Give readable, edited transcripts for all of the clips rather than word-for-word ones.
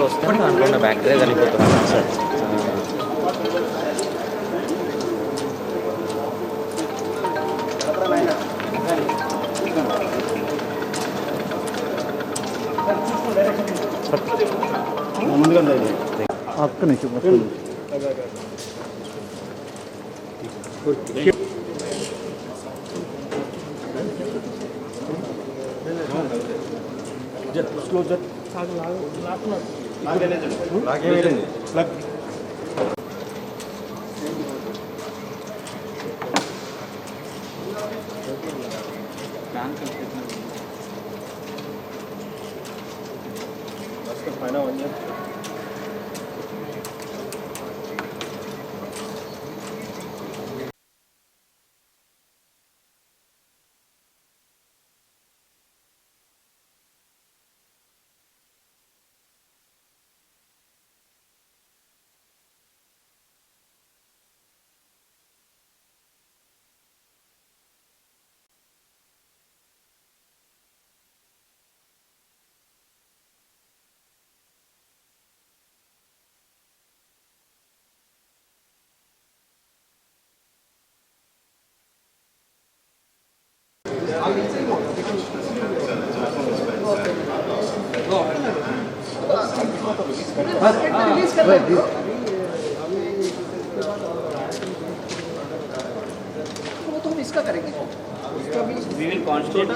వస్తే దాంట్లో ఉన్న బ్యాక్టీరియా చనిపోతుంది సార్. ఒక్క నిమిషం. We will concentrate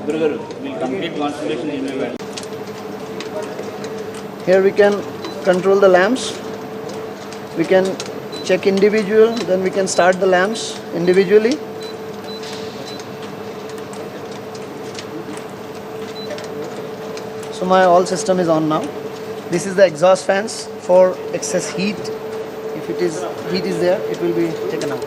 Gurugaru will complete constellation in my value. Here we can control the lamps. We can check individual, then we can start the lamps individually. So my all system is on now. This is the exhaust fans for excess heat. If it is heat is there, it will be taken out.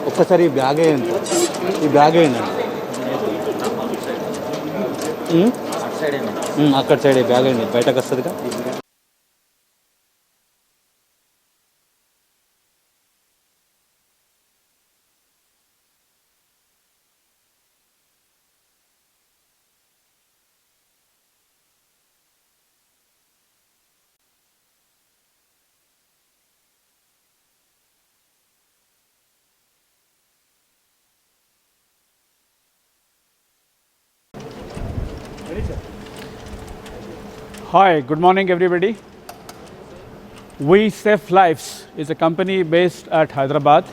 ఒక్కసారి ఈ bag వేయండి, ఈ bag వేయండి. అక్కడ side bag వేయండి, బయటకు వస్తుందిగా. Hi, good morning everybody. We Save Lives is a company based at Hyderabad.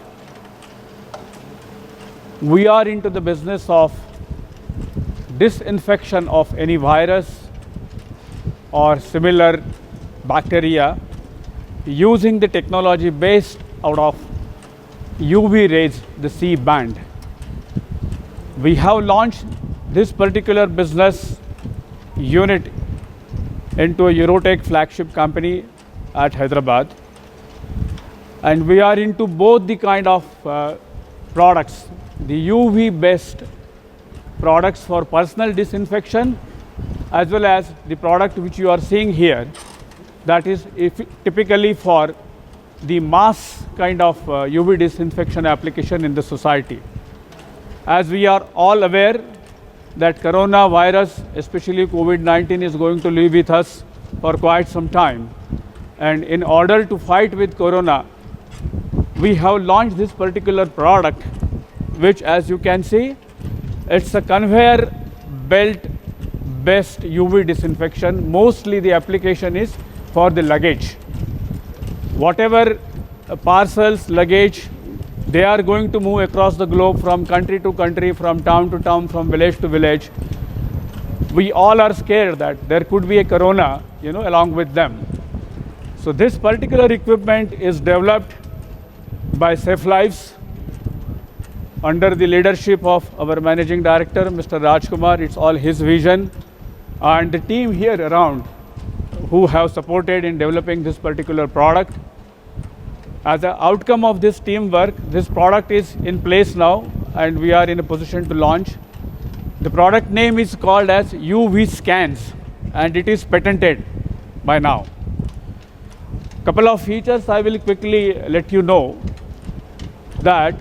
We are into the business of disinfection of any virus or similar bacteria using the technology based out of UV rays, the C band. We have launched this particular business unit into a Eurotech flagship company at Hyderabad, and we are into both the kind of products, the UV based products for personal disinfection as well as the product which you are seeing here, that is typically for the mass kind of UV disinfection application in the society. As we are all aware that coronavirus, especially COVID-19, is going to live with us for quite some time. And in order to fight with corona, we have launched this particular product, which, as you can see, it's a conveyor belt based UV disinfection. Mostly the application is for the luggage. Whatever parcels, luggage, they are going to move across the globe from country to country, from town to town, from village to village. We all are scared that there could be a corona, along with them. So this particular equipment is developed by Safe Lives under the leadership of our managing director, Mr. Rajkumar. It's all his vision, and the team here around who have supported in developing this particular product. As an outcome of this teamwork, this product is in place now and we are in a position to launch. The product name is called as UV Scans and it is patented by now. Couple of features I will quickly let you know that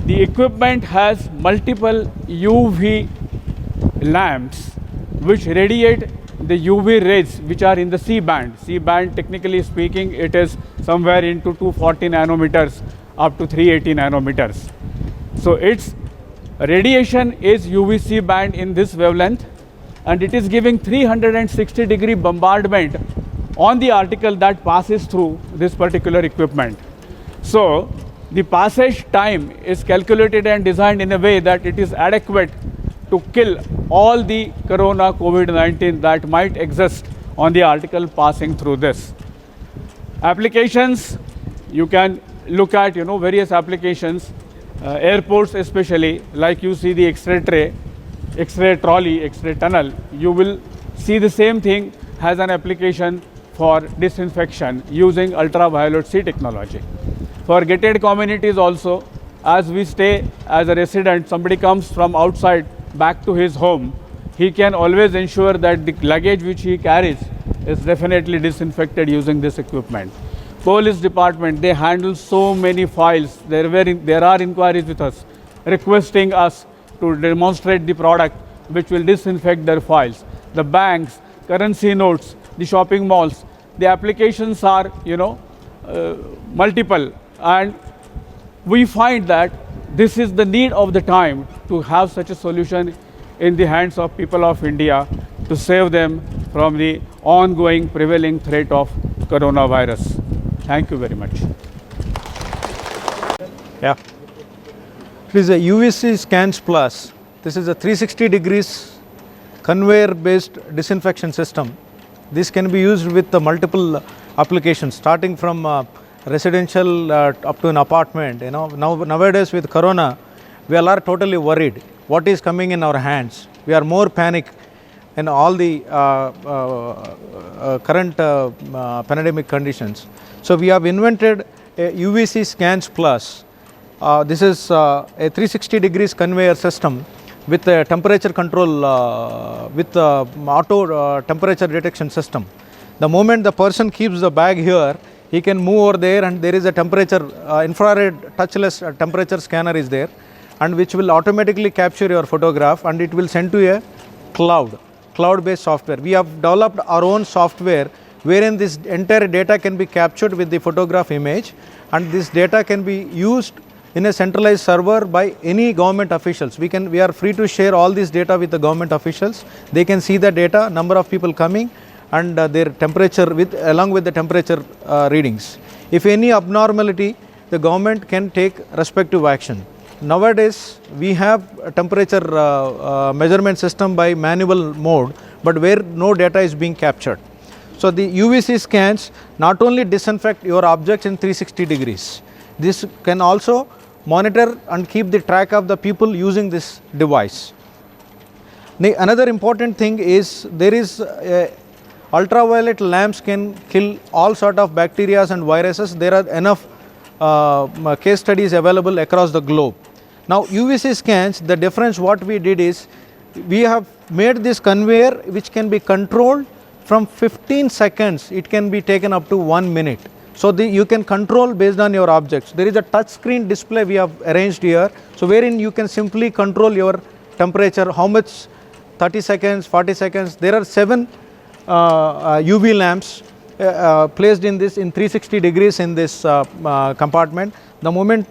the equipment has multiple UV lamps which radiate the UV rays which are in the C band. C band, technically speaking, it is somewhere into 240 nanometers up to 380 nanometers. So its radiation is UVC band in this wavelength, and it is giving 360-degree bombardment on the article that passes through this particular equipment. So the passage time is calculated and designed in a way that it is adequate to kill all the corona COVID-19 that might exist on the article passing through this. Applications, you can look at various applications, airports especially, like you see the X-ray tray, X-ray trolley, X-ray tunnel. You will see the same thing has an application for disinfection using ultraviolet C technology. For gated communities also, as we stay as a resident, somebody comes from outside back to his home, he can always ensure that the luggage which he carries is definitely disinfected using this equipment. Police department, they handle so many files. There are inquiries with us requesting us to demonstrate the product which will disinfect their files. The banks, currency notes, the shopping malls, the applications are multiple, and we find that this is the need of the time to have such a solution in the hands of people of India to save them from the ongoing prevailing threat of coronavirus. Thank you very much. Yeah. It is a UVC Scans Plus. This is a 360 degrees conveyor based disinfection system. This can be used with the multiple applications, starting from residential up to an apartment. Nowadays with corona, we are totally worried what is coming in our hands. We are more panic in all the current pandemic conditions. So we have invented a UVC Scans Plus. This is a 360 degrees conveyor system with a temperature control, with auto temperature detection system. The moment the person keeps the bag here, he can move over there, and there is a temperature, infrared touchless temperature scanner is there, and which will automatically capture your photograph, and it will send to a cloud-based software. We have developed our own software wherein this entire data can be captured with the photograph image, and this data can be used in a centralized server by any government officials. We are free to share all this data with the government officials. They can see the data, number of people coming, and their temperature along with the temperature readings. If any abnormality, the government can take respective action. Nowadays, we have a temperature measurement system by manual mode, but where no data is being captured. So the UVC scans not only disinfect your objects in 360 degrees, this can also monitor and keep the track of the people using this device. Another important thing is there is ultraviolet lamps can kill all sort of bacteria and viruses. There are enough case studies available across the globe. Now UVC scans, the difference what we did is we have made this conveyor which can be controlled from 15 seconds, it can be taken up to 1 minute. So you can control based on your objects. There is a touch screen display we have arranged here, so wherein you can simply control your temperature, how much, 30 seconds, 40 seconds. There are 7 UV lamps placed in 360 degrees in this compartment. The moment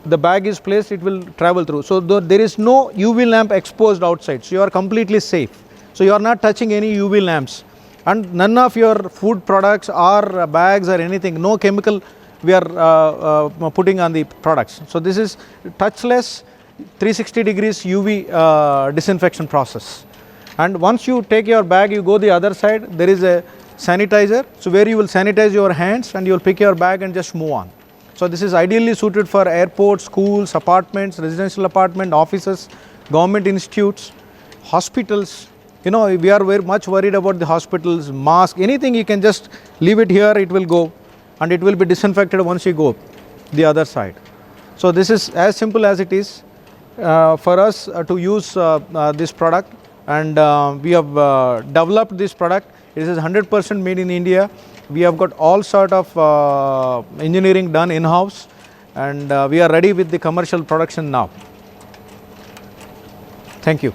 the bag is placed, it will travel through. So there is no UV lamp exposed outside, so you are completely safe. So you are not touching any UV lamps, and none of your food products or bags or anything, no chemical we are putting on the products. So this is touchless 360 degrees UV disinfection process. And once you take your bag, you go the other side, there is a sanitizer, so where you will sanitize your hands and you will pick your bag and just move on. So this is ideally suited for airports, schools, apartments, residential apartment, offices, government institutes, hospitals. We are very much worried about the hospitals, mask, anything you can just leave it here, it will go, and it will be disinfected once you go the other side. So this is as simple as it is for us to use this product. and we have developed this product. It is 100% made in India. We have got all sort of engineering done in-house, and we are ready with the commercial production now. Thank you.